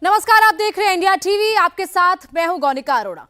नमस्कार, आप देख रहे हैं इंडिया टीवी। आपके साथ मैं हूं गौनिका अरोड़ा।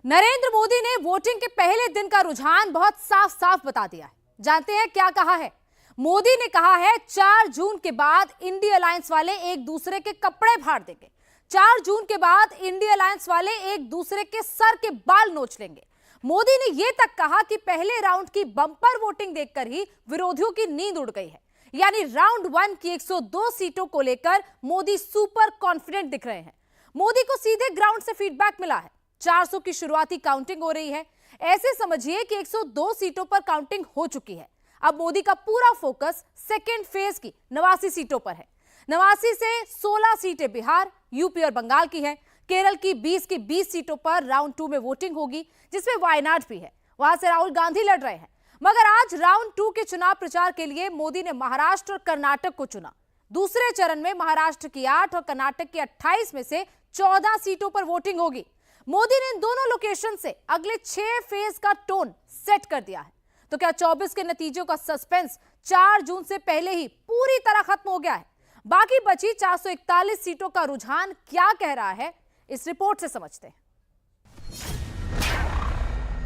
नरेंद्र मोदी ने वोटिंग के पहले दिन का रुझान बहुत साफ साफ बता दिया है। जानते हैं क्या कहा है? मोदी ने कहा है 4 जून के बाद इंडिया अलायंस वाले एक दूसरे के कपड़े फाड़ देंगे। 4 जून के बाद इंडिया अलायंस वाले एक दूसरे के सर के बाल नोच लेंगे। मोदी ने यह तक कहा कि पहले राउंड की बंपर वोटिंग देखकर ही विरोधियों की नींद उड़ गई है। यानी राउंड 1 की 102 सीटों को लेकर मोदी सुपर कॉन्फिडेंट दिख रहे हैं। मोदी को सीधे ग्राउंड से फीडबैक मिला है। 400 की शुरुआती काउंटिंग हो रही है। ऐसे समझिए कि 102 सीटों पर काउंटिंग हो चुकी है। अब मोदी का पूरा फोकस सेकेंड फेज की 89 सीटों पर है। 89 से 16 सीटें बिहार, यूपी और बंगाल की है। केरल की 20 सीटों पर राउंड 2 में वोटिंग होगी, जिसमें वायनाड भी है। वहां से राहुल गांधी लड़ रहे हैं। मगर आज राउंड 2 के चुनाव प्रचार के लिए मोदी ने महाराष्ट्र और कर्नाटक को चुना। दूसरे चरण में महाराष्ट्र की 8 और कर्नाटक की 28 में से 14 सीटों पर वोटिंग होगी। मोदी ने इन दोनों लोकेशन से अगले 6 फेज का टोन सेट कर दिया है। तो क्या 24 के नतीजों का सस्पेंस 4 जून से पहले ही पूरी तरह खत्म हो गया है? बाकी बची 441 सीटों का रुझान क्या कह रहा है, इस रिपोर्ट से समझते हैं।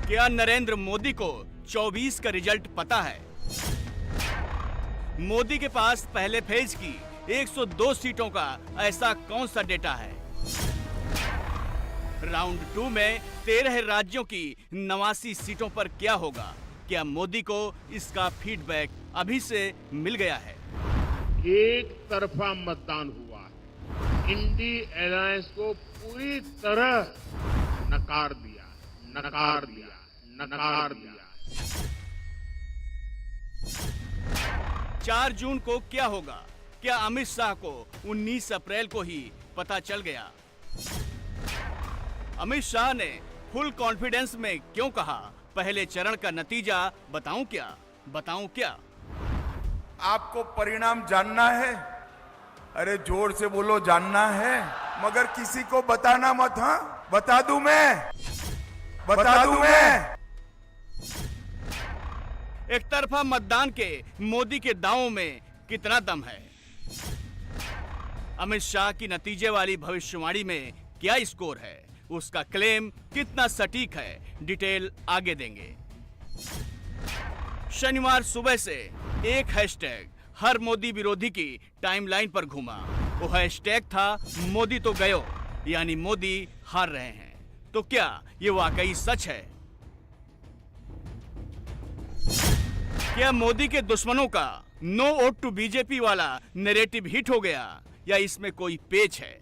क्या नरेंद्र मोदी को 24 का रिजल्ट पता है? मोदी के पास पहले फेज की 102 सीटों का ऐसा कौन सा डेटा है? राउंड 2 में 13 राज्यों की 89 सीटों पर क्या होगा? क्या मोदी को इसका फीडबैक अभी से मिल गया है? एक तरफा मतदान हुआ है। इंडिया अलायंस को पूरी तरह नकार दिया, नकार दिया, नकार दिया। 4 जून को क्या होगा? क्या अमित शाह को 19 अप्रैल को ही पता चल गया? अमित शाह ने फुल कॉन्फिडेंस में क्यों कहा पहले चरण का नतीजा बताऊं क्या? आपको परिणाम जानना है? अरे जोर से बोलो, जानना है, मगर किसी को बताना मत। हाँ, बता दूं मैं। एक तरफा मतदान के मोदी के दावों में कितना दम है? अमित शाह की नतीजे वाली भविष्यवाणी में क्या स्कोर है? उसका क्लेम कितना सटीक है? डिटेल आगे देंगे। शनिवार सुबह से एक हैशटैग हर मोदी विरोधी की टाइमलाइन पर घूमा। वो हैशटैग था मोदी तो गयो, यानी मोदी हार रहे हैं। तो क्या ये वाकई सच है? क्या मोदी के दुश्मनों का नो वोट टू बीजेपी वाला नैरेटिव हिट हो गया, या इसमें कोई पेच है?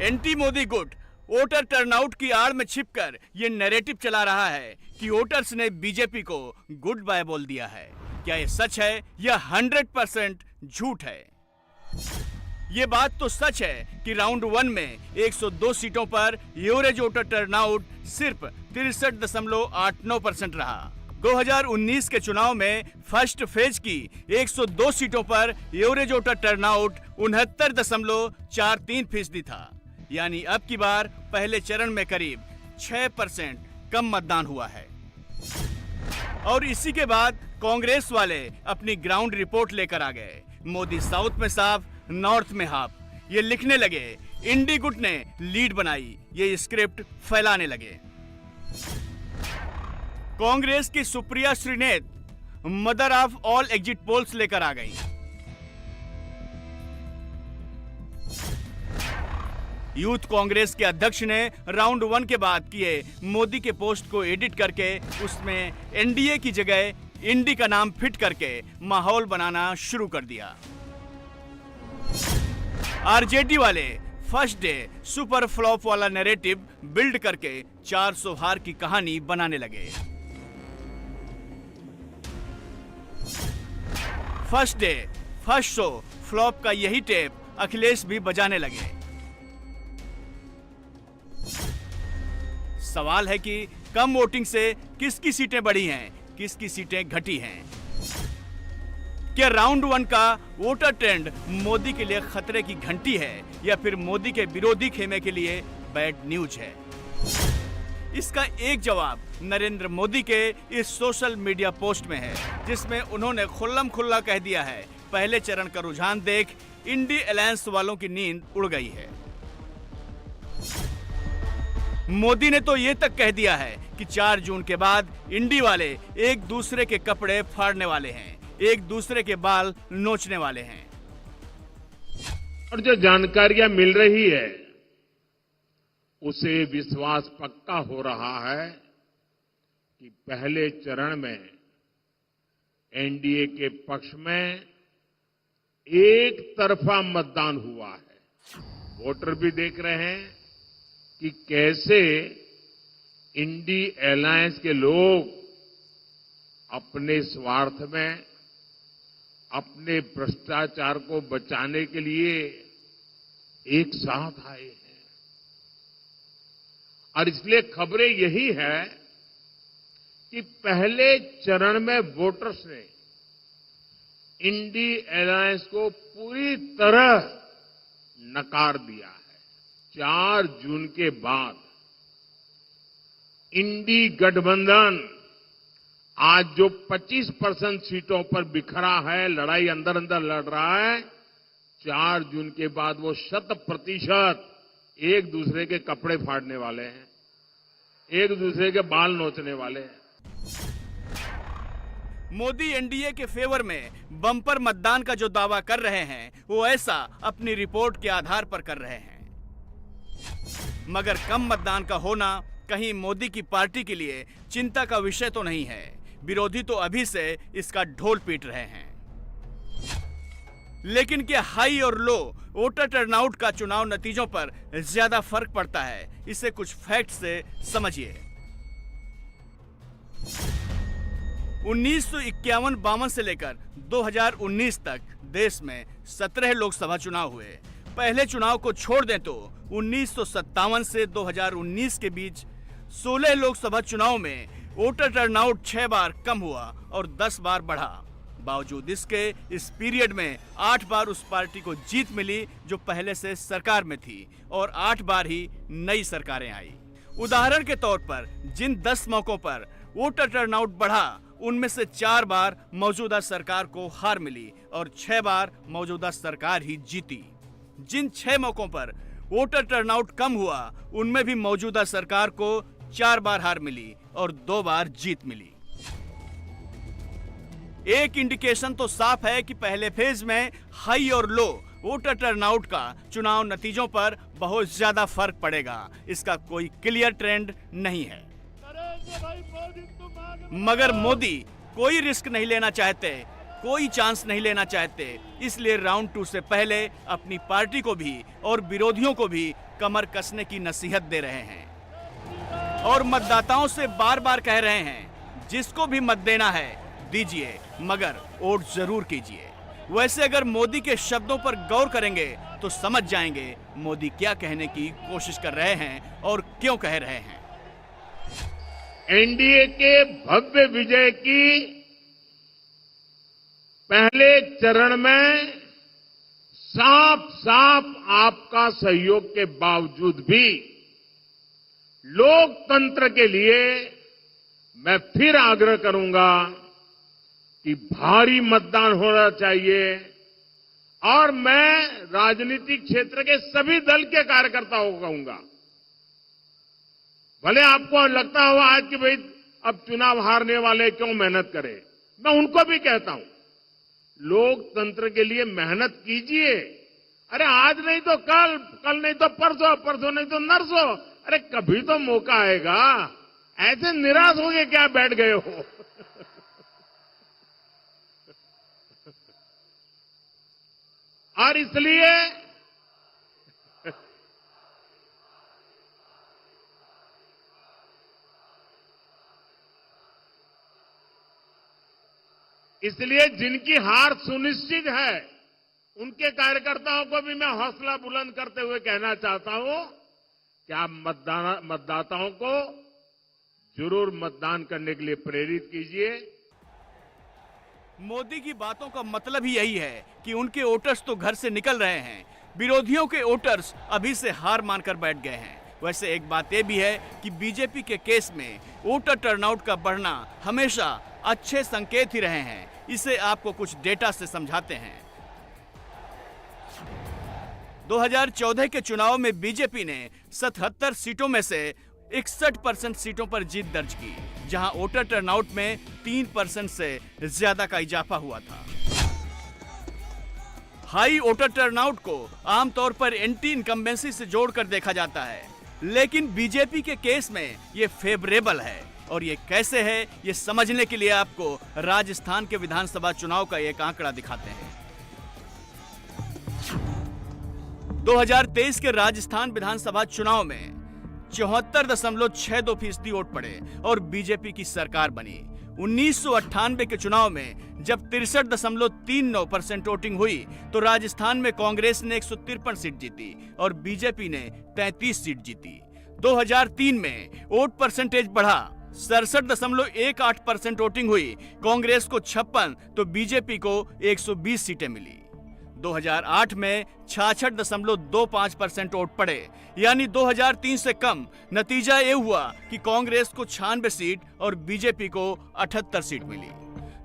एंटी मोदी गुट वोटर टर्नआउट की आड़ में छिपकर ये नैरेटिव चला रहा है कि वोटर्स ने बीजेपी को गुड बाय बोल दिया है। क्या ये सच है या 100% झूठ है? ये बात तो सच है कि राउंड 1 में 102 सीटों पर एवरेज वोटर टर्नआउट सिर्फ 63.89% रहा। 2019 के चुनाव में फर्स्ट फेज की 102 सीटों पर एवरेज वोटर टर्नआउट 69.43% था। यानी अब की बार पहले चरण में करीब 6% कम मतदान हुआ है। और इसी के बाद कांग्रेस वाले अपनी ग्राउंड रिपोर्ट लेकर आ गए। मोदी साउथ में साफ, नॉर्थ में हाफ। ये लिखने लगे, इंडी गुट ने लीड बनाई। ये स्क्रिप्ट फैलाने लगे। कांग्रेस की Supriya Shrinate mother of all exit polls लेकर आ गई। यूथ कांग्रेस के अध्यक्ष ने राउंड 1 के बाद किए मोदी के पोस्ट को एडिट करके उसमें एनडीए की जगह इंडी का नाम फिट करके माहौल बनाना शुरू कर दिया। आरजेडी वाले फर्स्ट डे सुपर फ्लॉप वाला नैरेटिव बिल्ड करके 400 हार की कहानी बनाने लगे। First day first show flop का यही टेप अखिलेश भी बजाने लगे। सवाल है कि कम वोटिंग से किसकी सीटें बढ़ी हैं, किसकी सीटें घटी हैं? क्या राउंड 1 का वोटर ट्रेंड मोदी के लिए खतरे की घंटी है, या फिर मोदी के विरोधी खेमे के लिए बैड न्यूज है? इसका एक जवाब नरेंद्र मोदी के इस सोशल मीडिया पोस्ट में है, जिसमें उन्होंने खुल्लम खुल्ला कह दिया है पहले चरण का रुझान देख इंडी अलायंस वालों की नींद उड़ गई है। मोदी ने तो ये तक कह दिया है कि 4 जून के बाद इंडी वाले एक दूसरे के कपड़े फाड़ने वाले हैं, एक दूसरे के बाल नोचने वाले हैं। और जो जानकारियां मिल रही है उसे विश्वास पक्का हो रहा है कि पहले चरण में एनडीए के पक्ष में एक तरफा मतदान हुआ है। वोटर भी देख रहे हैं कि कैसे इंडी अलायंस के लोग अपने स्वार्थ में, अपने भ्रष्टाचार को बचाने के लिए एक साथ आए हैं। और इसलिए खबरें यही है कि पहले चरण में वोटर्स ने इंडी अलायंस को पूरी तरह नकार दिया है। 4 जून के बाद इंडी गठबंधन आज जो 25% सीटों पर बिखरा है, लड़ाई अंदर अंदर लड़ रहा है, 4 जून के बाद वो 100% एक दूसरे के कपड़े फाड़ने वाले हैं, एक दूसरे के बाल नोचने वाले हैं। मोदी एनडीए के फेवर में बम्पर मतदान का जो दावा कर रहे हैं वो ऐसा अपनी रिपोर्ट के आधार पर कर रहे हैं, मगर कम मतदान का होना कहीं मोदी की पार्टी के लिए चिंता का विषय तो नहीं है। विरोधी तो अभी से इसका ढोल पीट रहे हैं। लेकिन क्या हाई और लो वोटर टर्नआउट का चुनाव नतीजों पर ज्यादा फर्क पड़ता है? इसे कुछ फैक्ट से समझिए। 1951-52 से लेकर 2019 तक देश में 17 लोकसभा चुनाव हुए। पहले चुनाव को छोड़ दें तो 1957 से 2019 के बीच 16 लोकसभा चुनाव में वोटर टर्नआउट 6 बार कम हुआ और 10 बार बढ़ा। बावजूद इसके इस पीरियड में 8 बार उस पार्टी को जीत मिली जो पहले से सरकार में थी और 8 बार ही नई सरकारें आई। उदाहरण के तौर पर जिन 10 मौकों पर वोटर टर्नआउट बढ़ा उनमें से 4 बार मौजूदा सरकार को हार मिली और 6 बार मौजूदा सरकार ही जीती। जिन 6 मौकों पर वोटर टर्नआउट कम हुआ उनमें भी मौजूदा सरकार को 4 बार हार मिली और 2 बार जीत मिली। एक इंडिकेशन तो साफ है कि पहले फेज में हाई और लो वोटर टर्नआउट का चुनाव नतीजों पर बहुत ज्यादा फर्क पड़ेगा। इसका कोई क्लियर ट्रेंड नहीं है, मगर मोदी कोई रिस्क नहीं लेना चाहते, कोई चांस नहीं लेना चाहते। इसलिए राउंड 2 से पहले अपनी पार्टी को भी और विरोधियों को भी कमर कसने की नसीहत दे रहे हैं और मतदाताओं से बार बार कह रहे हैं जिसको भी मत देना है दीजिए, मगर वोट जरूर कीजिए। वैसे अगर मोदी के शब्दों पर गौर करेंगे तो समझ जाएंगे मोदी क्या कहने की कोशिश कर रहे हैं और क्यों कह रहे हैं। एनडीए के भव्य विजय की पहले चरण में साफ साफ आपका सहयोग के बावजूद भी लोकतंत्र के लिए मैं फिर आग्रह करूंगा कि भारी मतदान होना चाहिए और मैं राजनीतिक क्षेत्र के सभी दल के कार्यकर्ताओं को कहूंगा, भले आपको लगता हो आज कि भाई अब चुनाव हारने वाले क्यों मेहनत करें, मैं उनको भी कहता हूं लोकतंत्र के लिए मेहनत कीजिए। अरे आज नहीं तो कल, कल नहीं तो परसों, परसों नहीं तो नरसों, अरे कभी तो मौका आएगा। ऐसे निराश होके क्या बैठ गए हो? और इसलिए जिनकी हार सुनिश्चित है उनके कार्यकर्ताओं को भी मैं हौसला बुलंद करते हुए कहना चाहता हूं कि आप मतदाताओं को जरूर मतदान करने के लिए प्रेरित कीजिए। मोदी की बातों का मतलब ही यही है कि उनके वोटर्स तो घर से निकल रहे हैं, विरोधियों के वोटर्स अभी से हार मानकर बैठ गए हैं। वैसे एक बात यह भी है कि बीजेपी के केस में वोटर टर्नआउट का बढ़ना हमेशा अच्छे संकेत ही रहे हैं। इसे आपको कुछ डेटा से समझाते हैं। 2014 के चुनाव में बीजेपी ने 77 सीटों में से 61% सीटों पर जीत दर्ज की, जहां वोटर टर्नआउट में 3% से ज्यादा का इजाफा हुआ था। हाई वोटर टर्नआउट को आमतौर पर एंटी इनकम्बेंसी से जोड़कर देखा जाता है, लेकिन बीजेपी के केस में ये फेवरेबल है। और ये कैसे है, ये समझने के लिए आपको राजस्थान के विधानसभा चुनाव का एक आंकड़ा दिखाते हैं। 2023 के राजस्थान विधानसभा चुनाव में 74.62% वोट पड़े और बीजेपी की सरकार बनी। 1998 के चुनाव में जब 63.39% वोटिंग हुई तो राजस्थान में कांग्रेस ने 153 सीट जीती और बीजेपी ने 33 सीट जीती। 2003 में वोट परसेंटेज बढ़ा, 67.18% वोटिंग हुई, कांग्रेस को 56 तो बीजेपी को 120 सीटें मिली। 2008 में 66.25% वोट पड़े, यानी 2003 से कम। नतीजा ये हुआ कि कांग्रेस को 96 सीट और बीजेपी को 78 सीट मिली।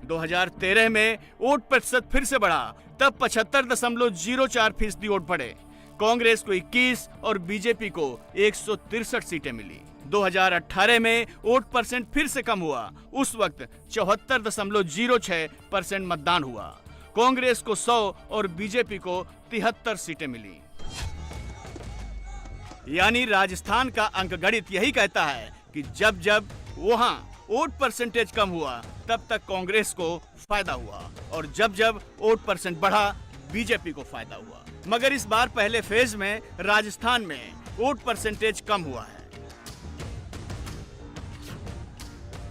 2013 में वोट प्रतिशत फिर से बढ़ा, तब 75.04% वोट पड़े, कांग्रेस को 21 और बीजेपी को 163 सीटें मिली। 2018 में वोट परसेंट फिर से कम हुआ, उस वक्त 74.06% मतदान हुआ, कांग्रेस को 100 और बीजेपी को 73 सीटें मिली। यानी राजस्थान का अंकगणित यही कहता है कि जब जब वहां वोट परसेंटेज कम हुआ तब तक कांग्रेस को फायदा हुआ और जब जब वोट परसेंट बढ़ा बीजेपी को फायदा हुआ। मगर इस बार पहले फेज में राजस्थान में वोट परसेंटेज कम हुआ है।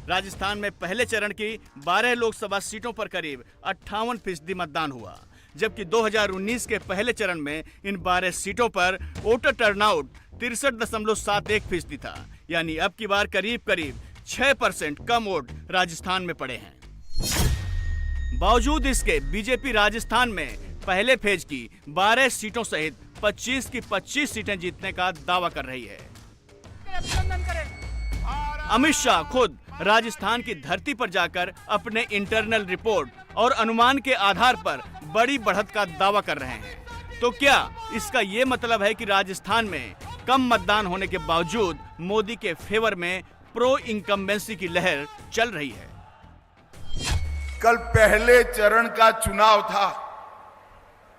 राजस्थान में पहले चरण की 12 लोकसभा सीटों पर करीब 58% मतदान हुआ, जबकि 2019 के पहले चरण में इन 12 सीटों पर वोटर टर्नआउट 63.71% था। यानी अब की बार करीब 6% कम वोट राजस्थान में पड़े हैं। बावजूद इसके बीजेपी राजस्थान में पहले फेज की 12 सीटों सहित 25 की 25 सीटें जीतने का दावा कर रही है। अमित शाह खुद राजस्थान की धरती पर जाकर अपने इंटरनल रिपोर्ट और अनुमान के आधार पर बड़ी बढ़त का दावा कर रहे हैं। तो क्या इसका ये मतलब है कि राजस्थान में कम मतदान होने के बावजूद मोदी के फेवर में प्रो इनकम्बेंसी की लहर चल रही है? कल पहले चरण का चुनाव था,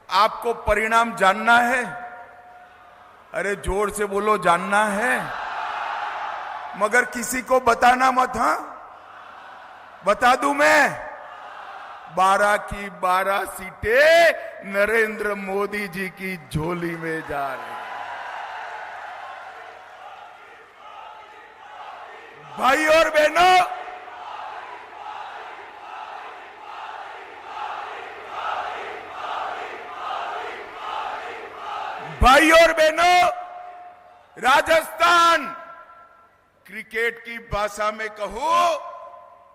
आपको परिणाम जानना है? अरे जोर से बोलो, जानना है? मगर किसी को बताना मत। हाँ, बता दूं मैं, 12 की 12 सीटें नरेंद्र मोदी जी की झोली में जा रही है। भाई और बहनों, भाई और बहनों, राजस्थान क्रिकेट की भाषा में कहूं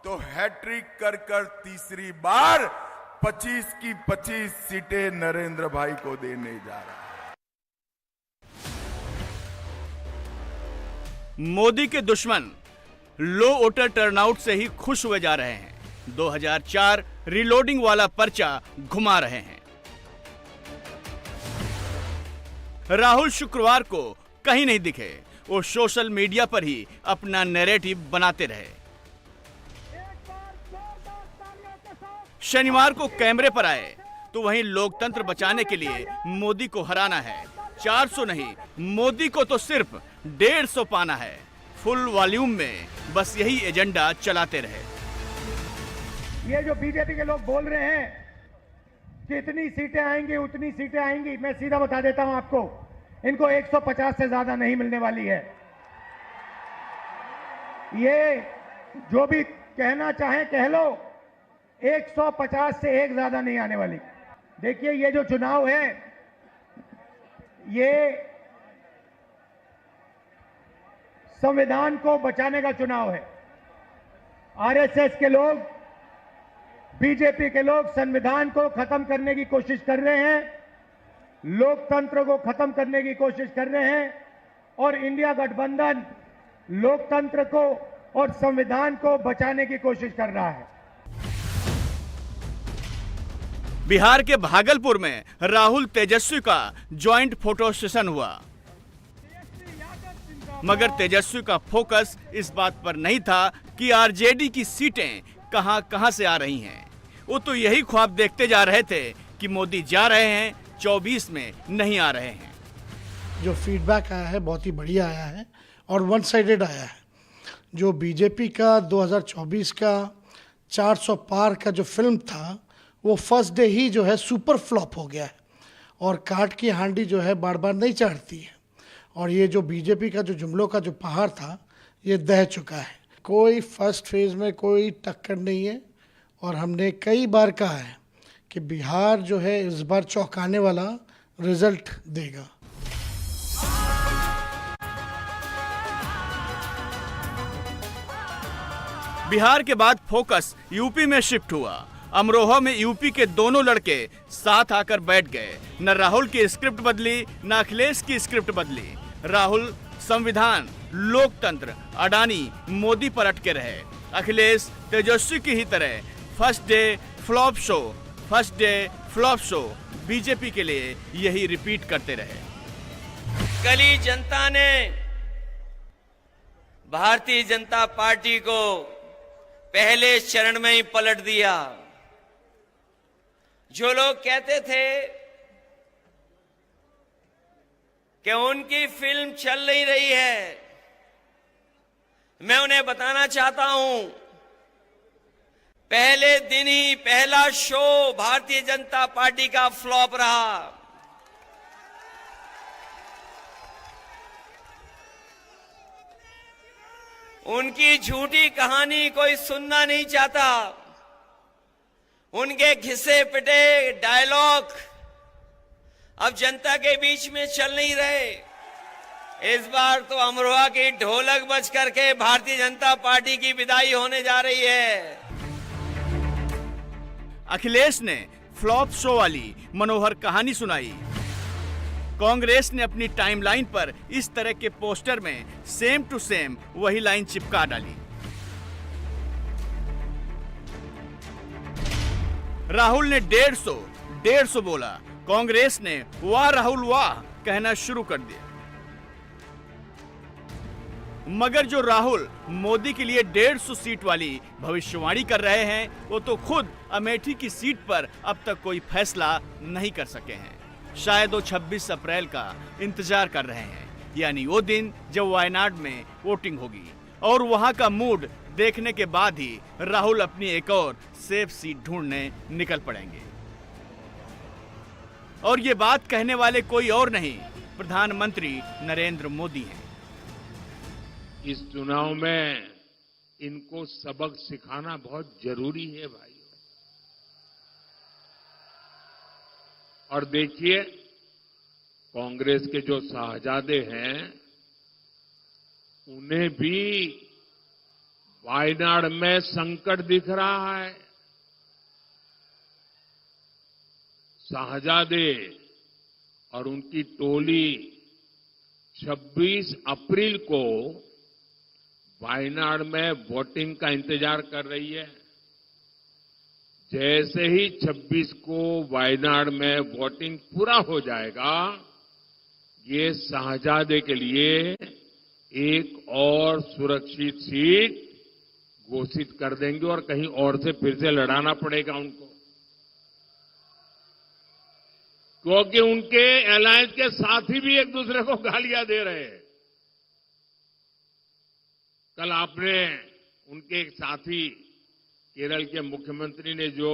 तो हैट्रिक कर कर तीसरी बार 25 की 25 सीटें नरेंद्र भाई को देने जा रहा है। मोदी के दुश्मन लो वोटर टर्नआउट से ही खुश हुए जा रहे हैं। 2004 रीलोडिंग वाला पर्चा घुमा रहे हैं। राहुल शुक्रवार को कहीं नहीं दिखे, वो सोशल मीडिया पर ही अपना नैरेटिव बनाते रहे। शनिवार को कैमरे पर आए तो वहीं लोकतंत्र बचाने के लिए मोदी को हराना है। 400 नहीं, मोदी को तो सिर्फ 150 पाना है। फुल वॉल्यूम में बस यही एजेंडा चलाते रहे। ये जो बीजेपी के लोग बोल रहे हैं कि इतनी सीटें आएंगी उतनी सीटें आएंगी, मैं सीधा बता देता हूं आपको, इनको 150 से ज्यादा नहीं मिलने वाली है। ये जो भी कहना चाहे कह लो, 150 से एक ज्यादा नहीं आने वाली। देखिए, ये जो चुनाव है ये संविधान को बचाने का चुनाव है। आरएसएस के लोग, बीजेपी के लोग संविधान को खत्म करने की कोशिश कर रहे हैं, लोकतंत्र को खत्म करने की कोशिश कर रहे हैं। और इंडिया गठबंधन लोकतंत्र को और संविधान को बचाने की कोशिश कर रहा है। बिहार के भागलपुर में राहुल तेजस्वी का ज्वाइंट फोटो सेशन हुआ, मगर तेजस्वी का फोकस इस बात पर नहीं था कि आरजेडी की सीटें कहां से आ रही हैं। वो तो यही ख्वाब देखते जा रहे थे कि मोदी जा रहे हैं, 24 में नहीं आ रहे हैं। जो फीडबैक आया है बहुत ही बढ़िया आया है और वन साइडेड आया है। जो बीजेपी का 2024 का 400 पार का जो फिल्म था वो फर्स्ट डे ही जो है सुपर फ्लॉप हो गया है और काट की हांडी जो है बार बार नहीं चढ़ती है और ये जो बीजेपी का जो जुमलों का जो पहाड़ था ये दह चुका है। कोई फर्स्ट फेज में कोई टक्कर नहीं है और हमने कई बार कहा है कि बिहार जो है इस बार चौंकाने वाला रिजल्ट देगा। बिहार के बाद फोकस यूपी में शिफ्ट हुआ। अमरोहा में यूपी के दोनों लड़के साथ आकर बैठ गए। न राहुल की स्क्रिप्ट बदली, न अखिलेश की स्क्रिप्ट बदली। राहुल संविधान, लोकतंत्र, अडानी, मोदी पर अटके रहे। अखिलेश तेजस्वी की ही तरह first day flop show, first day flop show BJP के लिए यही रिपीट करते रहे। कल ही जनता ने भारतीय जनता पार्टी को पहले चरण में ही पलट दिया। जो लोग कहते थे कि उनकी फिल्म चल नहीं रही है, मैं उन्हें बताना चाहता हूं, पहले दिन ही पहला शो भारतीय जनता पार्टी का फ्लॉप रहा। उनकी झूठी कहानी कोई सुनना नहीं चाहता। उनके घिसे पिटे डायलॉग अब जनता के बीच में चल नहीं रहे। इस बार तो अमरोहा की ढोलक बज करके भारतीय जनता पार्टी की विदाई होने जा रही है। अखिलेश ने फ्लॉप शो वाली मनोहर कहानी सुनाई। कांग्रेस ने अपनी टाइमलाइन पर इस तरह के पोस्टर में सेम टू सेम वही लाइन चिपका डाली। राहुल ने 150 बोला। कांग्रेस ने वाह राहुल वाह कहना शुरू कर दिया। मगर जो राहुल मोदी के लिए 150 सीट वाली भविष्यवाणी कर रहे हैं वो तो खुद अमेठी की सीट पर अब तक कोई फैसला नहीं कर सके हैं। शायद वो 26 अप्रैल का इंतजार कर रहे हैं, यानी वो दिन जब वायनाड में वोटिंग होगी और वहां का मूड देखने के बाद ही राहुल अपनी एक और सेफ सीट ढूंढने निकल पड़ेंगे। और ये बात कहने वाले कोई और नहीं, प्रधानमंत्री नरेंद्र मोदी हैं। इस चुनाव में इनको सबक सिखाना बहुत जरूरी है भाई। और देखिए, कांग्रेस के जो शाहजादे हैं उन्हें भी वायनाड में संकट दिख रहा है। शाहजादे और उनकी टोली 26 अप्रैल को वायनाड में वोटिंग का इंतजार कर रही है। जैसे ही 26 को वायनाड में वोटिंग पूरा हो जाएगा, ये शाहजादे के लिए एक और सुरक्षित सीट घोषित कर देंगे और कहीं और से फिर से लड़ाना पड़ेगा उनको, क्योंकि उनके अलायंस के साथी भी एक दूसरे को गालियां दे रहे हैं। कल आपने उनके एक साथी केरल के मुख्यमंत्री ने जो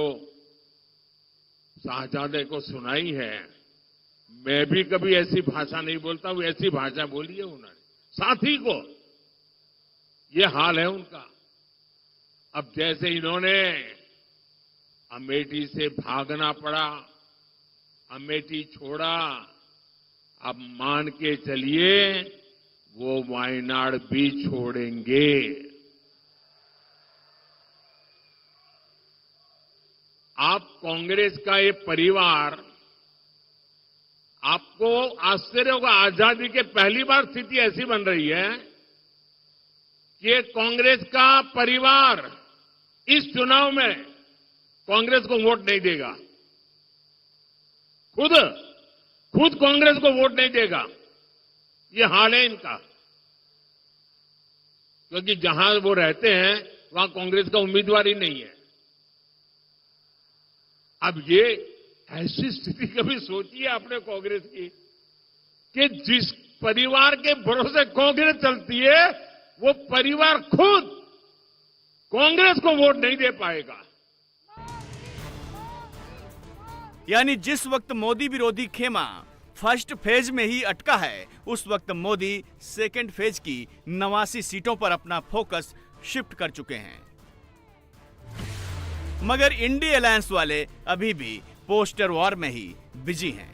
शाहजादे को सुनाई है, मैं भी कभी ऐसी भाषा नहीं बोलता हूं, ऐसी भाषा बोली है उन्होंने साथी को। ये हाल है उनका। अब जैसे इन्होंने अमेठी से भागना पड़ा, अमेठी छोड़ा, अब मान के चलिए वो वायनाड भी छोड़ेंगे। आप कांग्रेस का ये परिवार आपको आश्चर्य होगा, आजादी के पहली बार स्थिति ऐसी बन रही है कि कांग्रेस का परिवार इस चुनाव में कांग्रेस को वोट नहीं देगा। खुद कांग्रेस को वोट नहीं देगा। ये हाल है इनका, क्योंकि जहां वो रहते हैं वहां कांग्रेस का उम्मीदवार ही नहीं है। अब ये ऐसी स्थिति कभी सोची है आपने कांग्रेस की कि जिस परिवार के भरोसे कांग्रेस चलती है वो परिवार खुद कांग्रेस को वोट नहीं दे पाएगा। यानी जिस वक्त मोदी विरोधी खेमा फर्स्ट फेज में ही अटका है, उस वक्त मोदी सेकंड फेज की 89 सीटों पर अपना फोकस शिफ्ट कर चुके हैं। मगर इंडी अलायंस वाले अभी भी पोस्टर वॉर में ही बिजी हैं।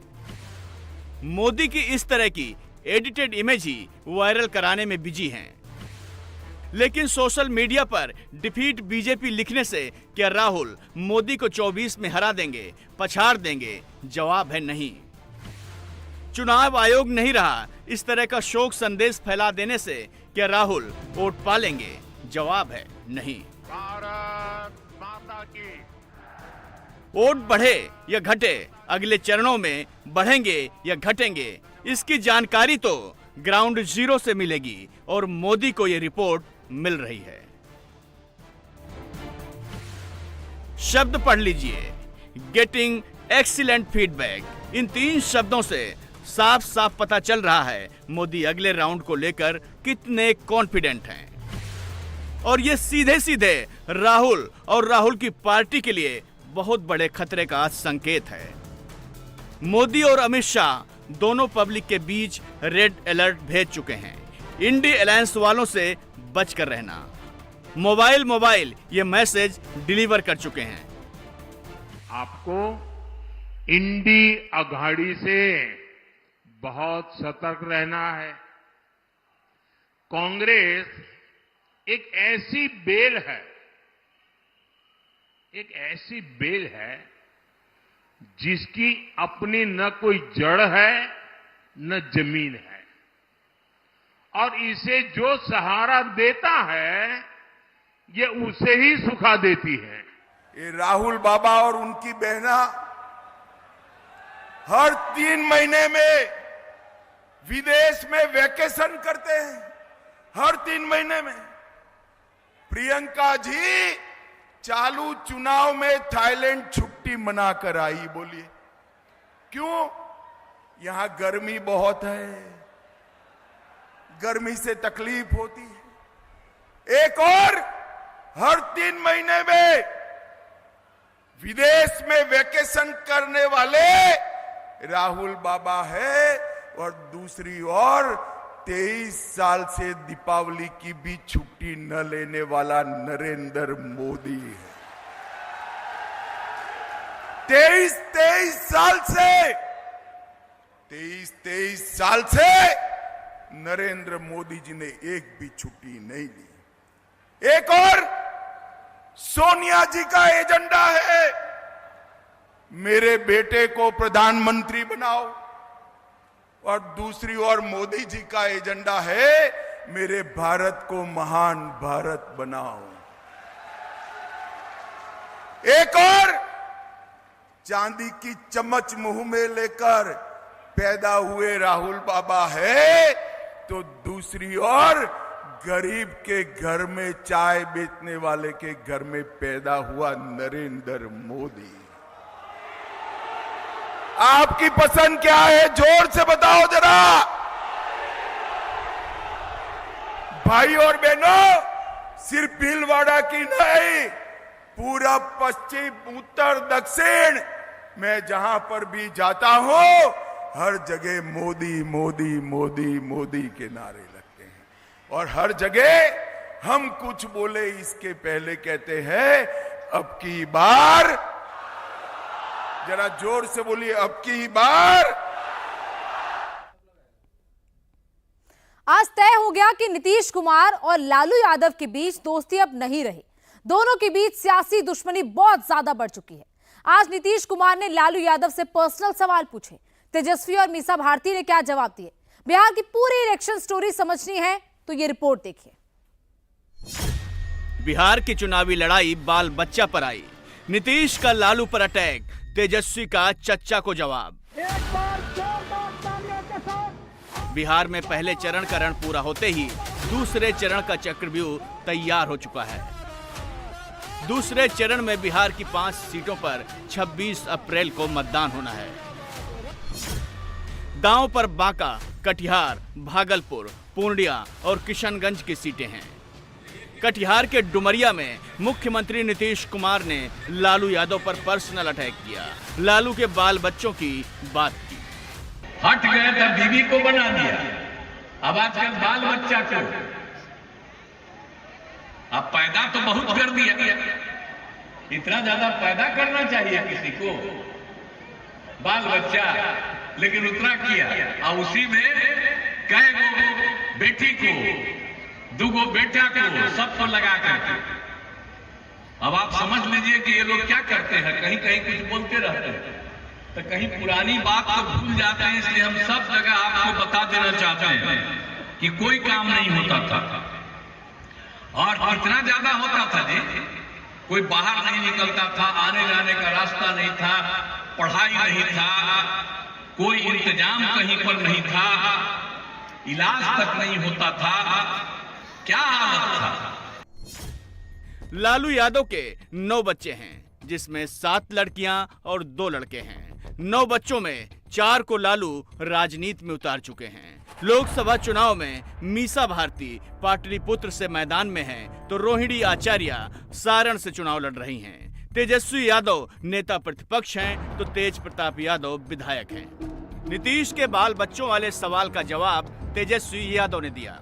मोदी की इस तरह की एडिटेड इमेज ही वायरल कराने में बिजी हैं। लेकिन सोशल मीडिया पर डिफीट बीजेपी लिखने से क्या राहुल मोदी को 24 में हरा देंगे, पछाड़ देंगे? जवाब है नहीं। चुनाव आयोग नहीं रहा, इस तरह का शोक संदेश फैला देने से क्या राहुल वोट पालेंगे? जवाब है नहीं। भारत माता की। वोट बढ़े या घटे, अगले चरणों में बढ़ेंगे या घटेंगे, इसकी जानकारी तो ग्राउंड जीरो से मिलेगी और मोदी को यह रिपोर्ट मिल रही है। शब्द पढ़ लीजिए, गेटिंग एक्सीलेंट फीडबैक। इन 3 शब्दों से साफ साफ पता चल रहा है मोदी अगले राउंड को लेकर कितने कॉन्फिडेंट हैं। और ये सीधे सीधे राहुल और राहुल की पार्टी के लिए बहुत बड़े खतरे का संकेत है। मोदी और अमित शाह दोनों पब्लिक के बीच रेड अलर्ट भेज चुके हैं। इंडी अलायंस वालों से बचकर रहना। मोबाइल ये मैसेज डिलीवर कर चुके हैं। आपको इंडी अघाड़ी से बहुत सतर्क रहना है। कांग्रेस एक ऐसी बेल है जिसकी अपनी न कोई जड़ है न जमीन है, और इसे जो सहारा देता है ये उसे ही सुखा देती है। ये राहुल बाबा और उनकी बहना हर 3 महीने में विदेश में वैकेशन करते हैं। हर 3 महीने में प्रियंका जी चालू चुनाव में थाईलैंड छुट्टी मनाकर आई। बोलिए क्यों? यहां गर्मी बहुत है, गर्मी से तकलीफ होती है। एक और हर 3 महीने में विदेश में वैकेशन करने वाले राहुल बाबा है, और दूसरी ओर 23 साल से दीपावली की भी छुट्टी न लेने वाला नरेंद्र मोदी है। 23 साल से नरेंद्र मोदी जी ने एक भी छुट्टी नहीं ली। एक और सोनिया जी का एजेंडा है, मेरे बेटे को प्रधानमंत्री बनाओ, और दूसरी ओर मोदी जी का एजेंडा है, मेरे भारत को महान भारत बनाओ। एक और चांदी की चम्मच मुंह में लेकर पैदा हुए राहुल बाबा है, तो दूसरी ओर गरीब के घर में चाय बेचने वाले के घर में पैदा हुआ नरेंद्र मोदी। आपकी पसंद क्या है? जोर से बताओ जरा। भाई और बहनों, सिर्फ भीलवाड़ा की नहीं, पूरा पश्चिम उत्तर दक्षिण मैं जहां पर भी जाता हूं, हर जगह मोदी मोदी मोदी मोदी के नारे लगते हैं। और हर जगह हम कुछ बोले इसके पहले कहते हैं, अब की बार, जरा जोर से बोलिए, अब की बार। आज तय हो गया कि नीतीश कुमार और लालू यादव के बीच दोस्ती अब नहीं रही। दोनों के बीच सियासी दुश्मनी बहुत ज्यादा बढ़ चुकी है। आज नीतीश कुमार ने लालू यादव से पर्सनल सवाल पूछे। तेजस्वी और मीसा भारती ने क्या जवाब दिए। बिहार की पूरी इलेक्शन स्टोरी समझनी है तो ये रिपोर्ट देखिए। बिहार की चुनावी लड़ाई बाल बच्चा पर आई। नीतीश का लालू पर अटैक, तेजस्वी का चच्चा को जवाब। बिहार में पहले चरण का रण पूरा होते ही दूसरे चरण का चक्रव्यूह तैयार हो चुका है। दूसरे चरण में बिहार की 5 सीटों पर 26 अप्रैल को मतदान होना है। दांव पर बांका, कटिहार, भागलपुर, पूर्णिया और किशनगंज की सीटें हैं। कटिहार के डुमरिया में मुख्यमंत्री नीतीश कुमार ने लालू यादव पर पर्सनल अटैक किया। लालू के बाल बच्चों की बात की। हट गए तो बीवी को बना दिया, अब आजकल बाल बच्चा को अब पैदा तो बहुत कर दिया। इतना ज्यादा पैदा करना चाहिए किसी को बाल बच्चा, लेकिन उतना किया और उसी में कई गो बेटी को, 2 गो बेटा को, सबको लगा करके। अब आप समझ लीजिए कि ये लोग क्या करते हैं, कहीं कहीं कुछ बोलते रहते हैं तो कहीं पुरानी बात को भूल जाते हैं। इसलिए हम सब जगह आपको बता देना चाहते हैं कि कोई काम नहीं होता था और इतना ज्यादा होता था जी, कोई बाहर नहीं निकलता था, आने जाने का रास्ता नहीं था, पढ़ाई नहीं था, कोई इंतजाम कहीं पर नहीं था, इलाज तक नहीं होता था, क्या हालत था। लालू यादव के 9 बच्चे हैं, जिसमें 7 लड़कियां और 2 लड़के हैं। 9 बच्चों में 4 को लालू राजनीति में उतार चुके हैं। लोकसभा चुनाव में मीसा भारती पाटलिपुत्र से मैदान में हैं, तो रोहिणी आचार्य सारण से चुनाव लड़ रही हैं। तेजस्वी यादव नेता प्रतिपक्ष हैं, तो तेज प्रताप यादव विधायक हैं। नीतीश के बाल बच्चों वाले सवाल का जवाब तेजस्वी यादव ने दिया।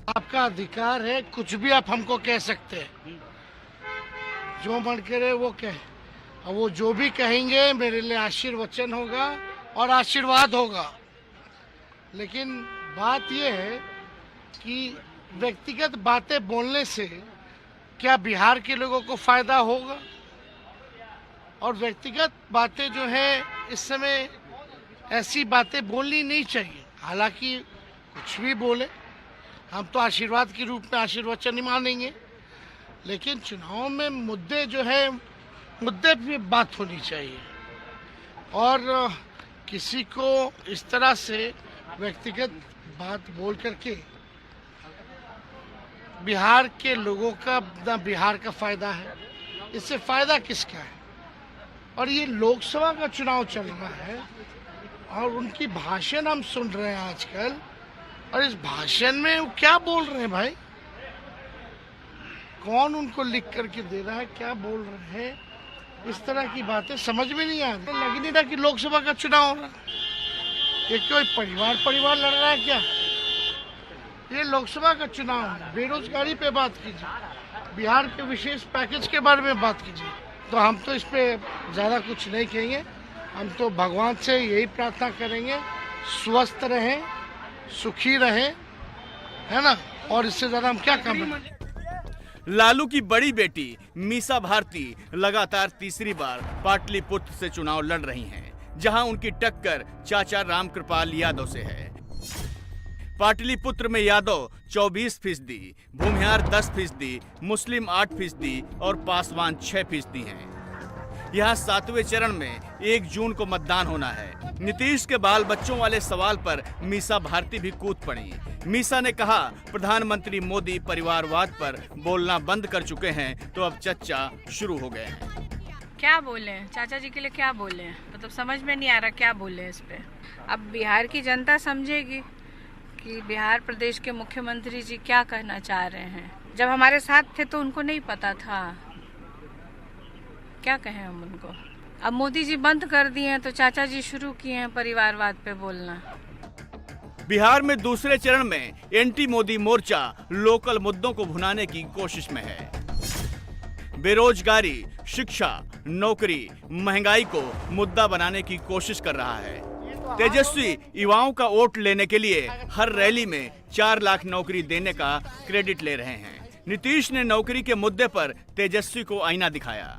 आपका अधिकार है, कुछ भी आप हमको कह सकते हैं, जो मन करे वो कहे, और वो जो भी कहेंगे मेरे लिए आशीर्वचन होगा और आशीर्वाद होगा। लेकिन बात यह है कि व्यक्तिगत बातें बोलने से क्या बिहार के लोगों को फायदा होगा, और व्यक्तिगत बातें जो है इस समय ऐसी बातें बोलनी नहीं चाहिए। हालांकि कुछ भी बोले, हम तो आशीर्वाद के रूप में आशीर्वचन ही मानेंगे, लेकिन चुनाव में मुद्दे जो है, मुद्दे पे बात होनी चाहिए। और किसी को इस तरह से व्यक्तिगत बात बोल करके बिहार के लोगों का ना बिहार का फायदा है, इससे फायदा किसका है। और ये लोकसभा का चुनाव चल रहा है और उनकी भाषण हम सुन रहे हैं आजकल, और इस भाषण में वो क्या बोल रहे हैं भाई, कौन उनको लिख करके दे रहा है, क्या बोल रहे हैं, इस तरह की बातें समझ में नहीं आ रही। लग नहीं रहा कि लोकसभा का चुनाव हो रहा है। ये कोई परिवार लड़ रहा है क्या? ये लोकसभा का चुनाव है। बेरोजगारी पे बात कीजिए, बिहार के विशेष पैकेज के बारे में बात कीजिए। तो हम तो इस पे ज़्यादा कुछ नहीं कहेंगे, हम तो भगवान से यही प्रार्थना करेंगे स्वस्थ रहें, सुखी रहें, है ना, और इससे ज़्यादा हम क्या करें। लालू की बड़ी बेटी मीसा भारती लगातार तीसरी बार पाटलिपुत्र से चुनाव लड़ रही हैं, जहां उनकी टक्कर चाचा रामकृपाल यादव से है। पाटलिपुत्र में यादव 24%, भूमिहार 10%, मुस्लिम 8% और पासवान 6% हैं। यहाँ 7वें चरण में 1 जून को मतदान होना है। नीतीश के बाल बच्चों वाले सवाल पर मीसा भारती भी कूद पड़ी। मीसा ने कहा, प्रधानमंत्री मोदी परिवारवाद पर बोलना बंद कर चुके हैं, तो अब चर्चा शुरू हो गए हैं। क्या बोले चाचा जी के लिए, क्या बोले, मतलब समझ में नहीं आ रहा क्या बोले इस पे। अब बिहार की जनता समझेगी कि बिहार प्रदेश के मुख्यमंत्री जी क्या कहना चाह रहे हैं। जब हमारे साथ थे तो उनको नहीं पता था, क्या कहें हम उनको। अब मोदी जी बंद कर दिए हैं तो चाचा जी शुरू किए हैं परिवारवाद पे बोलना। बिहार में दूसरे चरण में एंटी मोदी मोर्चा लोकल मुद्दों को भुनाने की कोशिश में है। बेरोजगारी, शिक्षा, नौकरी, महंगाई को मुद्दा बनाने की कोशिश कर रहा है। तेजस्वी युवाओं का वोट लेने के लिए हर रैली में 4 लाख नौकरी देने का क्रेडिट ले रहे हैं। नीतीश ने नौकरी के मुद्दे पर तेजस्वी को आईना दिखाया।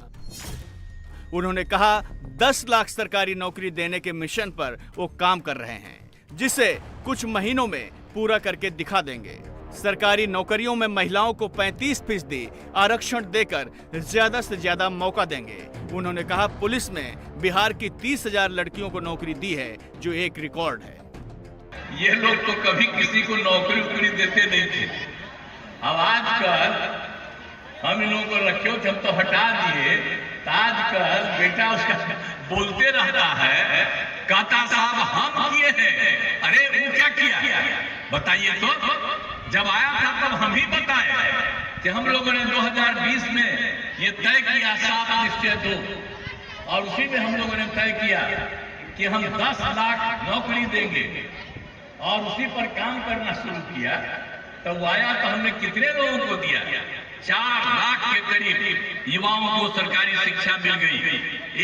उन्होंने कहा 10 लाख सरकारी नौकरी देने के मिशन पर वो काम कर रहे हैं, जिसे कुछ महीनों में पूरा करके दिखा देंगे। सरकारी नौकरियों में महिलाओं को 35% आरक्षण देकर ज्यादा से ज्यादा मौका देंगे। उन्होंने कहा पुलिस में बिहार की 30,000 लड़कियों को नौकरी दी है, जो एक रिकॉर्ड है। ये लोग तो कभी किसी को नौकरी उकरी देते नहीं थे। अब आजकल हम इन लोगों को रखे हो, हम तो हटा दिए। तो आजकल बेटा उसका बोलते रहता है, कहता साहब हम किए हैं। अरे वो क्या किया बताइए तो। जब आया था तब हम ही बताए कि हम लोगों ने 2020 में ये तय किया 7 निश्चय 2, और उसी में हम लोगों ने तय किया कि हम 10 लाख नौकरी देंगे, और उसी पर काम करना शुरू किया। तो वो आया तो हमने कितने लोगों को दिया? 4 लाख के करीब युवाओं को सरकारी शिक्षा मिल गई।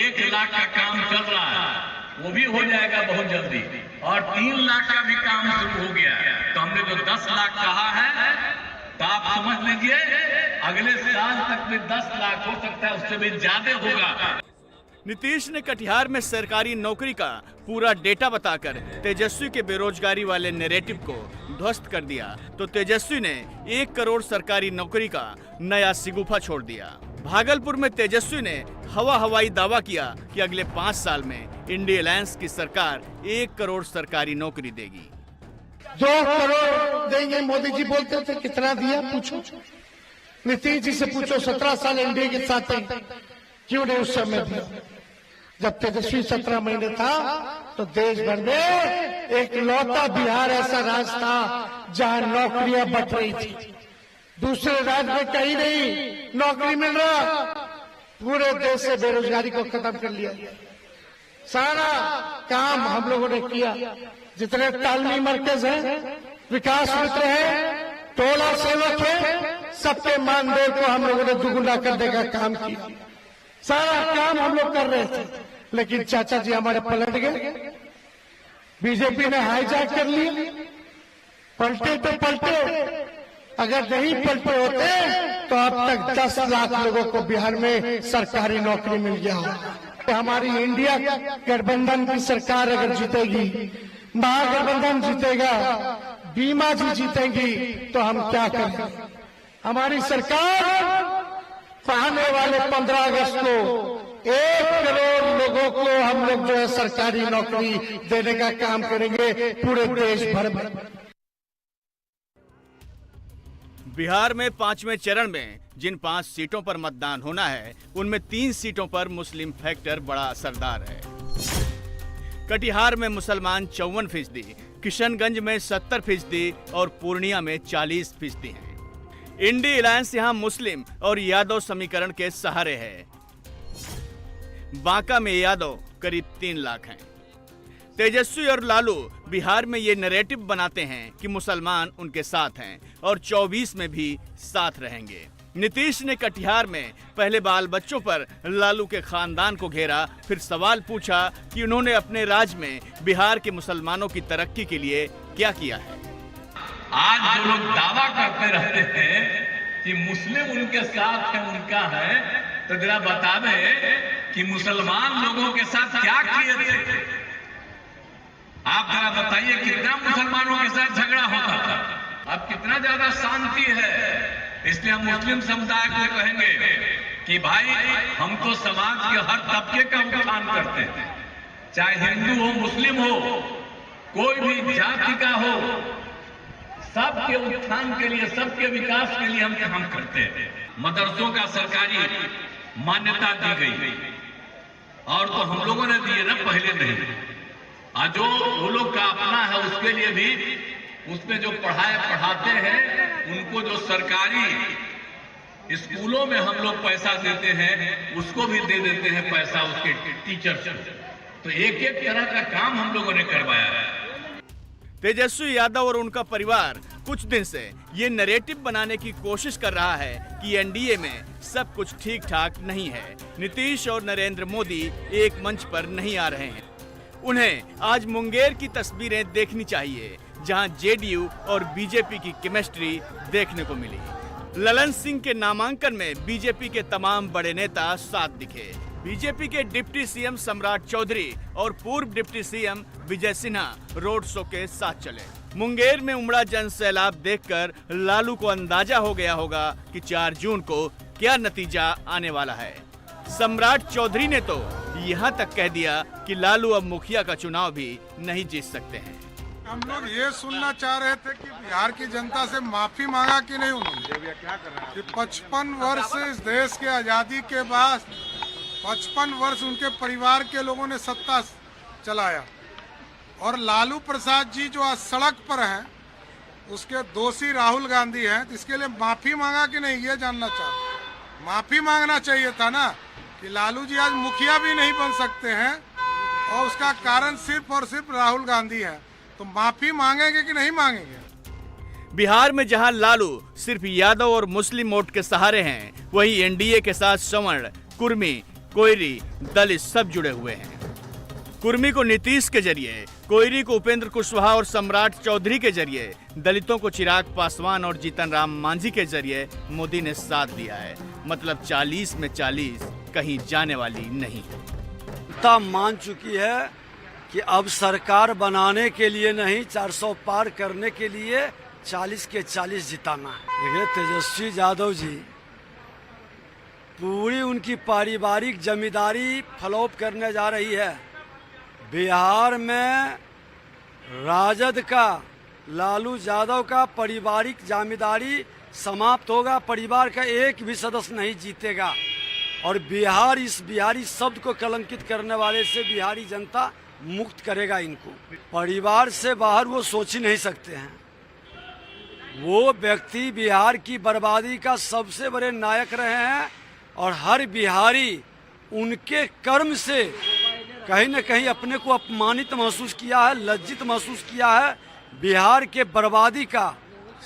1 लाख का काम चल रहा है, वो भी हो जाएगा बहुत जल्दी, और 3 लाख का भी काम शुरू हो गया। तो हमने जो 10 लाख कहा है, तो आप समझ लीजिए अगले साल तक में 10 लाख हो सकता है, उससे भी ज्यादा होगा। नीतीश ने कटिहार में सरकारी नौकरी का पूरा डेटा बताकर तेजस्वी के बेरोजगारी वाले नैरेटिव को ध्वस्त कर दिया, तो तेजस्वी ने 1 करोड़ सरकारी नौकरी का नया सिगुफा छोड़ दिया। भागलपुर में तेजस्वी ने हवाई दावा किया कि अगले 5 साल में इंडिया अलायंस की सरकार 1 करोड़ सरकारी नौकरी देगी। 2 करोड़ देंगे मोदी जी बोलते थे, कितना दिया पूछो। नीतीश जी से पूछो, 17 साल एनडीए के साथ क्यों नहीं उस समय दिया? जब तेजस्वी 17 महीने था तो देश भर में एक लौता बिहार ऐसा राज्य था जहां नौकरियां बट रही थी। दूसरे राज्य में कहीं नहीं नौकरी मिल रहा। पूरे देश से बेरोजगारी को खत्म कर लिया। सारा काम हम लोगों ने किया। जितने तालमी मरकज हैं, विकास मित्र हैं, टोला सेवक हैं, सबके मानदेय को हम लोगों ने दुगुना करने का काम किया। सारा काम हम लोग कर रहे थे, लेकिन चाचा जी हमारे पलट गए। बीजेपी ने हाईजैक कर लिया। पलटे तो पलटे, अगर नहीं पलटे होते तो अब तक 10 लाख लोगों को बिहार में सरकारी नौकरी मिल गया होगा। हमारी इंडिया गठबंधन की सरकार अगर जीतेगी, महागठबंधन जीतेगा, बीमा जी जीतेंगी, तो हम क्या करें? हमारी सरकार आने वाले 15 अगस्त को 1 करोड़ लोगों को हम लोग जो है सरकारी नौकरी देने का काम करेंगे पूरे देश भर में। बिहार में 5वें चरण में जिन 5 सीटों पर मतदान होना है, उनमें 3 सीटों पर मुस्लिम फैक्टर बड़ा असरदार है। कटिहार में मुसलमान 54%, किशनगंज में 70% और पूर्णिया में 40% हैं। इंडी अलायंस यहां मुस्लिम और यादव समीकरण के सहारे है। बांका में यादव करीब 3 लाख हैं। तेजस्वी और लालू बिहार में ये नैरेटिव बनाते हैं कि मुसलमान उनके साथ हैं और 24 में भी साथ रहेंगे। नीतीश ने कटिहार में पहले बाल बच्चों पर लालू के खानदान को घेरा, फिर सवाल पूछा कि उन्होंने अपने राज्य में बिहार के मुसलमानों की तरक्की के लिए क्या किया है। आज जो लोग दावा करते रहते हैं कि मुस्लिम उनके साथ है, उनका है, तो जरा बता दें कि मुसलमान लोगों के साथ क्या किए थे। आप जरा बताइए कितना मुसलमानों के साथ झगड़ा होता था, अब कितना ज्यादा शांति है। इसलिए हम मुस्लिम समुदाय को कहेंगे कि भाई हम तो समाज के हर तबके का उत्थान करते हैं, चाहे हिंदू हो, मुस्लिम हो, कोई भी जाति का हो, सबके उत्थान के लिए, सबके विकास के लिए हम काम करते हैं। मदरसों का सरकारी मान्यता दी गई, और तो हम लोगों ने दिए ना, पहले नहीं। आज जो वो लोग का अपना है उसके लिए भी, उसमें जो पढ़ाते हैं उनको जो सरकारी स्कूलों में हम लोग पैसा देते हैं, उसको भी दे देते हैं पैसा उसके टीचर से। तो एक एक तरह का काम हम लोगों ने करवाया है। तेजस्वी यादव और उनका परिवार कुछ दिन से ये नैरेटिव बनाने की कोशिश कर रहा है कि एनडीए में सब कुछ ठीक ठाक नहीं है। नीतीश और नरेंद्र मोदी एक मंच पर नहीं आ रहे हैं। उन्हें आज मुंगेर की तस्वीरें देखनी चाहिए, जहां जेडीयू और बीजेपी की केमिस्ट्री देखने को मिली। ललन सिंह के नामांकन में बीजेपी के तमाम बड़े नेता साथ दिखे। बीजेपी के डिप्टी सीएम सम्राट चौधरी और पूर्व deputy CM Vijay Sinha road show के साथ चले। मुंगेर में उमड़ा जन सैलाब देखकर लालू को अंदाजा हो गया होगा कि 4 जून को क्या नतीजा आने वाला है। सम्राट चौधरी ने तो यहाँ तक कह दिया कि लालू अब मुखिया का चुनाव भी नहीं जीत सकते हैं। हम लोग ये सुनना चाह रहे थे कि बिहार की जनता से माफी मांगा कि नहीं उन्होंने, कि 55 वर्ष इस देश के आजादी के बाद 55 वर्ष उनके परिवार के लोगों ने सत्ता चलाया और लालू प्रसाद जी जो आज सड़क पर हैं उसके दोषी राहुल गांधी हैं, तो इसके लिए माफी मांगा कि नहीं ये जानना चाहते। माफी मांगना चाहिए था ना कि लालू जी आज मुखिया भी नहीं बन सकते हैं और उसका कारण सिर्फ और सिर्फ राहुल गांधी है, तो माफी मांगेंगे कि नहीं मांगेंगे। बिहार में जहां लालू सिर्फ यादव और मुस्लिम वोट के सहारे हैं, वहीं एनडीए के साथ सवर्ण, कुर्मी, कोयरी, दलित सब जुड़े हुए हैं। कुर्मी को नीतीश के जरिए, कोयरी को उपेंद्र कुशवाहा और सम्राट चौधरी के जरिए, दलितों को चिराग पासवान और जीतन राम मांझी के जरिए मोदी ने साथ दिया है। मतलब 40 में 40 कहीं जाने वाली नहीं है। जनता मान चुकी है कि अब सरकार बनाने के लिए नहीं, 400 पार करने के लिए 40 के 40 जिताना है। देखिए तेजस्वी यादव जी पूरी उनकी पारिवारिक जमींदारी फ्लॉप करने जा रही है। बिहार में राजद का, लालू यादव का पारिवारिक जमींदारी समाप्त होगा, परिवार का एक भी सदस्य नहीं जीतेगा और बिहार इस बिहारी शब्द को कलंकित करने वाले से बिहारी जनता मुक्त करेगा इनको। परिवार से बाहर वो सोच ही नहीं सकते हैं। वो व्यक्ति बिहार की बर्बादी का सबसे बड़े नायक रहे हैं और हर बिहारी उनके कर्म से कहीं न कहीं अपने को अपमानित महसूस किया है, लज्जित महसूस किया है। बिहार के बर्बादी का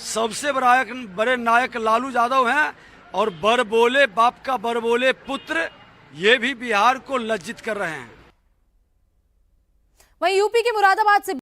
सबसे बड़े नायक लालू यादव हैं और बड़बोले बाप का बड़बोले पुत्र ये भी बिहार को लज्जित कर रहे हैं। वहीं यूपी के मुरादाबाद से